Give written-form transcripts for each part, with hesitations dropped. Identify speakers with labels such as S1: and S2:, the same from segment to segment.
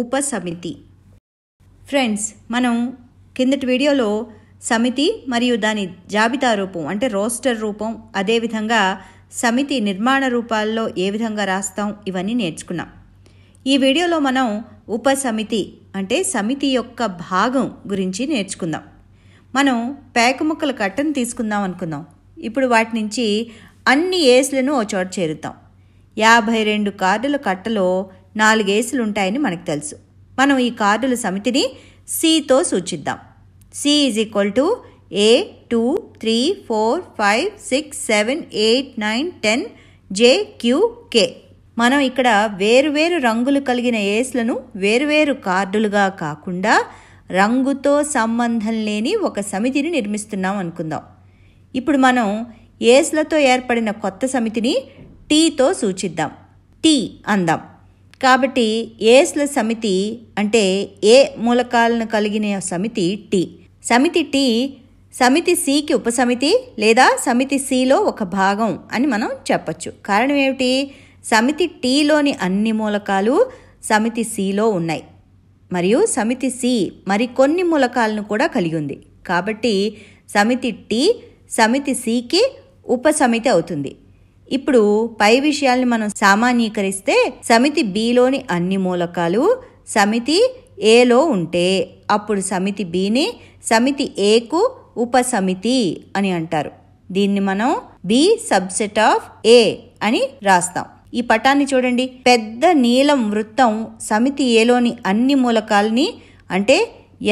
S1: ఉపసమితి. ఫ్రెండ్స్, మనం కిందటి వీడియోలో సమితి మరియు దాని జాబితా రూపం అంటే రోస్టర్ రూపం, అదేవిధంగా సమితి నిర్మాణ రూపాల్లో ఏ విధంగా రాస్తాం ఇవన్నీ నేర్చుకున్నాం. ఈ వీడియోలో మనం ఉపసమితి అంటే సమితి యొక్క భాగం గురించి నేర్చుకుందాం. మనం పేక ముక్కల కట్టను తీసుకుందాం అనుకుందాం. ఇప్పుడు వాటి నుంచి అన్ని ఏసులను ఓ చోట చేరుతాం. 52 కార్డుల కట్టలో 4 ఏసులు ఉంటాయని మనకు తెలుసు. మనం ఈ కార్డుల సమితిని సితో సూచిద్దాం. C = A 2 3 4 5 6 7 8 9 10 J Q K. మనం ఇక్కడ వేరువేరు రంగులు కలిగిన ఏస్లను వేరువేరు కార్డులుగా కాకుండా రంగుతో సంబంధం లేని ఒక సమితిని నిర్మిస్తున్నాం అనుకుందాం. ఇప్పుడు మనం ఏస్లతో ఏర్పడిన కొత్త సమితిని టీతో సూచిద్దాం. టీ అందాం. కాబట్టి ఏస్ల సమితి అంటే ఏ మూలకాలను కలిగిన సమితి టీ. సమితి టీ సమితి సికి ఉపసమితి లేదా సమితి సిలో ఒక భాగం అని మనం చెప్పచ్చు. కారణం ఏమిటి? సమితి టీలోని అన్ని మూలకాలు సమితి సిలో ఉన్నాయి మరియు సమితి సి మరికొన్ని మూలకాలను కూడా కలిగి ఉంది. కాబట్టి సమితి టీ సమితి సికి ఉపసమితి అవుతుంది. ఇప్పుడు పై విషయాల్ని మనం సామాన్యీకరిస్తే సమితి బిలోని అన్ని మూలకాలు సమితి ఏలో ఉంటే అప్పుడు సమితి బిని సమితి ఏకు ఉపసమితి అని అంటారు. దీన్ని మనం బి సబ్సెట్ ఆఫ్ ఏ అని రాస్తాం. ఈ పటాన్ని చూడండి. పెద్ద నీలం వృత్తం సమితి ఏలోని అన్ని మూలకాలని అంటే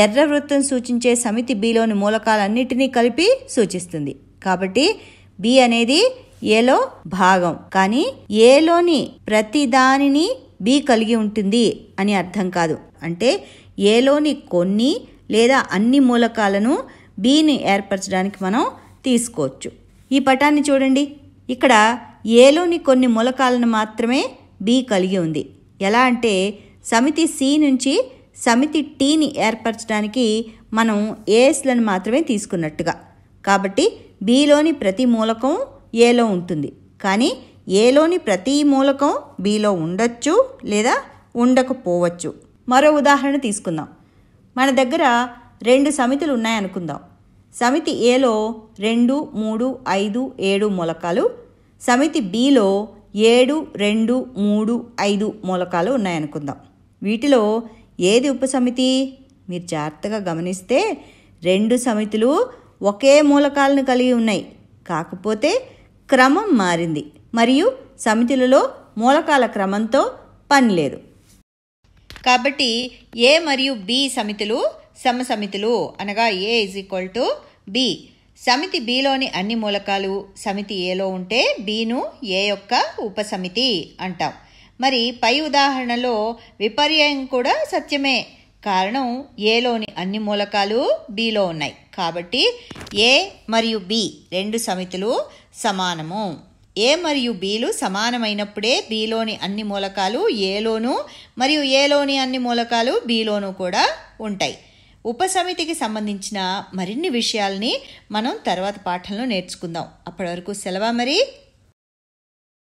S1: ఎర్ర వృత్తం సూచించే సమితి బిలోని మూలకాలన్నిటినీ కలిపి సూచిస్తుంది. కాబట్టి బి అనేది ఏలో భాగం, కానీ ఏలోని ప్రతి దానిని బి కలిగి ఉంటుంది అని అర్థం కాదు. అంటే ఏలోని కొన్ని లేదా అన్ని మూలకాలను బిని ఏర్పరచడానికి మనం తీసుకోవచ్చు. ఈ పటాన్ని చూడండి. ఇక్కడ ఏలోని కొన్ని మూలకాలను మాత్రమే బి కలిగి ఉంది. ఎలా అంటే సమితి సి నుంచి సమితి టీని ఏర్పరచడానికి మనం ఏస్లను మాత్రమే తీసుకున్నట్టుగా. కాబట్టి బిలోని ప్రతి మూలకం ఏలో ఉంటుంది, కానీ ఏలోని ప్రతి మూలకం బిలో ఉండొచ్చు లేదా ఉండకపోవచ్చు. మరో ఉదాహరణ తీసుకుందాం. మన దగ్గర 2 సమితులు ఉన్నాయనుకుందాం. సమితి ఏలో 2, 3, 5, 7 మూలకాలు, సమితి బిలో 7, 2, 3, 5 మూలకాలు ఉన్నాయనుకుందాం. వీటిలో ఏది ఉపసమితి? మీరు జాగ్రత్తగా గమనిస్తే 2 సమితులు ఒకే మూలకాలను కలిగి ఉన్నాయి, కాకపోతే క్రమం మారింది మరియు సమితులలో మూలకాల క్రమంతో పని లేదు. కాబట్టి ఏ మరియు బి సమితులు సమసమితులు అనగా ఏ = బి. సమితి బిలోని అన్ని మూలకాలు సమితి ఏలో ఉంటే బిను ఏ యొక్క ఉపసమితి అంటాం. మరి పై ఉదాహరణలో విపర్యయం కూడా సత్యమే. కారణం ఏలోని అన్ని మూలకాలు బిలో ఉన్నాయి, కాబట్టి ఏ మరియు బి 2 సమితులు సమానము. ఏ మరియు బిలు సమానమైనప్పుడే బిలోని అన్ని మూలకాలు ఏలోను మరియు ఏలోని అన్ని మూలకాలు బిలోను కూడా ఉంటాయి. ఉపసమితికి సంబంధించిన మరిన్ని విషయాల్ని మనం తర్వాత పాఠంలో నేర్చుకుందాం. అప్పటి వరకు సెలవు మరి.